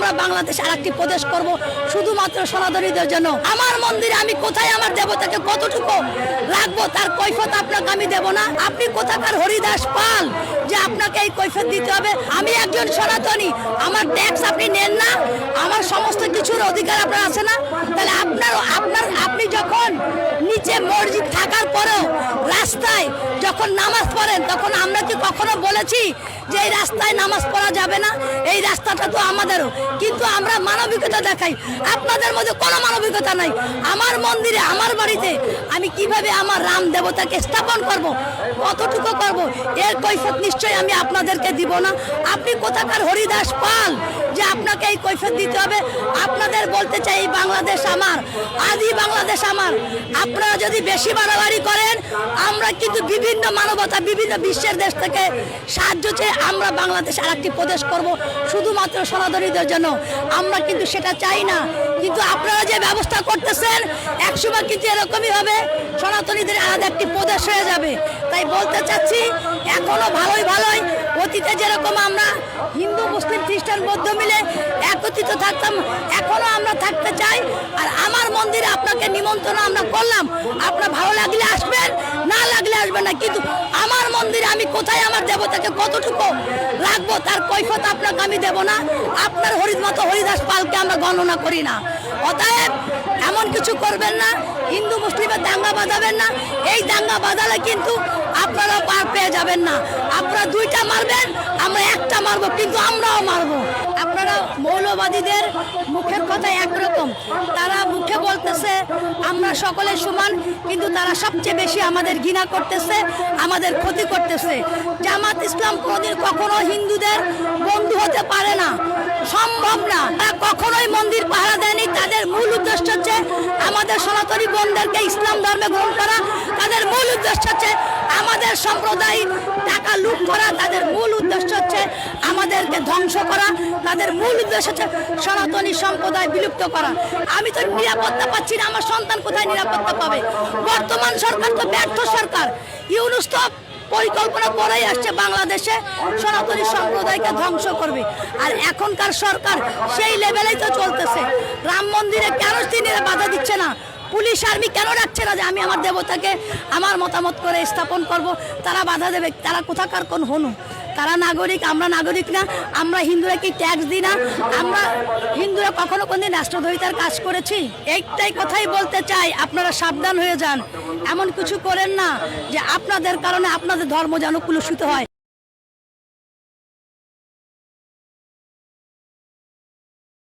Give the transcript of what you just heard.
আমরা বাংলাদেশ আরেকটি প্রদেশ করব শুধুমাত্র সনাতনীদের জন্য। আমার মন্দিরে আমি কোথায় আমার দেবতাকে কতটুকু রাখবো তার কৈফিয়ত আপনাকে আমি দেব না। আপনি কোথাকার হরিদাস পাল যে আপনাকে এই কৈফিয়ত দিতে হবে? আমি একজন সনাতনী, আমার ট্যাক্স আপনি নেন না, আমার সমস্ত কিছুর অধিকার আপনার আছে না? তাহলে আপনি যখন নিচে মসজিদ থাকার পরেও রাস্তায় যখন নামাজ পড়েন তখন আমরা কি কখনো বলেছি যে এই রাস্তায় নামাজ পড়া যাবে না? এই রাস্তাটা তো আমাদেরও, কিন্তু আমরা মানবিকতা দেখাই। আপনাদের মধ্যে কোনো মানবিকতা নাই। আমার মন্দিরে আমার বাড়িতে আমি কিভাবে আমার রাম দেবতাকে স্থাপন করব, কতটুকু করব, এর কৈফিয়ত নিশ্চয়ই আমি আপনাদেরকে দিব না। আপনি কোথাকার হরিদাস পাল যে আপনাকে এই কৈফিয়ত দিতে হবে? আপনাদের বলতে চাই এই বাংলাদেশ আমার, আদি বাংলাদেশ আমার। আপনারা যদি বেশি বাড়াবাড়ি করেন আমরা কিন্তু বিভিন্ন মানবতা বিভিন্ন বিশ্বের দেশ থেকে সাহায্য চেয়ে আমরা বাংলাদেশ আরেকটি প্রদেশ করব শুধুমাত্র সনাতনীদের জন্য। আমরা কিন্তু সেটা চাই না, কিন্তু আপনারা যে ব্যবস্থা করতেছেন একসময় কিন্তু এরকমই হবে, সনাতনীদের আলাদা একটি প্রদেশ হয়ে যাবে। তাই বলতে চাচ্ছি এখনো ভালোই অতীতে যেরকম আমরা হিন্দু মুসলিম খ্রিস্টান বৌদ্ধ মিলে একত্রিত থাকতাম এখনো আমরা থাকতে চাই। আর আমার মন্দিরে আপনাকে নিমন্ত্রণ আমরা করলাম, আপনার ভালো লাগলে আসবেন, না লাগলে আসবেন না, কিন্তু আমার মন্দিরে আমি কোথায় আমার দেবতাকে কতটুকু রাখবো তার কৈফিয়ত আপনাকে আমি দেব না। আপনার হরিদাস পালকে আমরা গণনা করি না। অতএব এমন কিছু করবেন না, হিন্দু মুসলিমের দাঙ্গা বাঁধাবেন না। এই দাঙ্গা বাঁধালে কিন্তু আপনারা পার পেয়ে যাবেন না। আপনারা দুইটা মারবেন, আমরা একটা মারবো, কিন্তু আমরাও মারবো। আপনারা মৌলবাদীদের মুখের কথা একরকম, তারা মুখে বলতেছে আমরা সকলে সমান, কিন্তু তারা সবচেয়ে বেশি আমাদের ঘৃণা করতেছে, আমাদের ক্ষতি করতেছে। জামাত ইসলাম কোনোদিন কখনো হিন্দুদের বন্ধু হতে পারে না, সম্ভব না। তারা কখনোই মন্দির পাহারা দেয়নি। তাদের মূল উদ্দেশ্য হচ্ছে আমাদের সনাতনী বোনদেরকে ইসলাম ধর্মে গ্রহণ করা। তাদের মূল উদ্দেশ্য হচ্ছে আমাদের সম্প্রদায় টাকা লুট করা। তাদের মূল উদ্দেশ্য হচ্ছে আমাদেরকে ধ্বংস করা। তাদের মূল উদ্দেশ্য হচ্ছে সনাতনী সম্প্রদায় বিলুপ্ত করা। আমি তো নিরাপত্তা পাচ্ছি না, আমার সন্তান কোথায় নিরাপত্তা পাবে? বর্তমান সরকার তো ব্যর্থ সরকার। ইউনূস তো পরিকল্পনা করেই আসছে বাংলাদেশে সনাতনী সম্প্রদায়কে ধ্বংস করবে, আর এখনকার সরকার সেই লেভেলেই তো চলতেছে। রাম মন্দিরে কেন তিনি বাধা দিচ্ছে না? পুলিশ আর্মি কেন রাখছে না যে আমি আমার দেবতাকে আমার মতামত করে স্থাপন করব? তারা বাধা দেবে। তারা কোথাকার কোন হনু? তারা নাগরিক, আমরা নাগরিক না? আমরা হিন্দুরা কি ট্যাক্স দিই না? আমরা হিন্দুরা কখনো কোনদিন রাষ্ট্রদ্রোহিতার কাজ করেছি? এইটাই কথাই বলতে চাই, আপনারা সাবধান হয়ে যান। এমন কিছু করেন না যে আপনাদের কারণে আপনাদের ধর্ম যেন কুলুষিত হয়।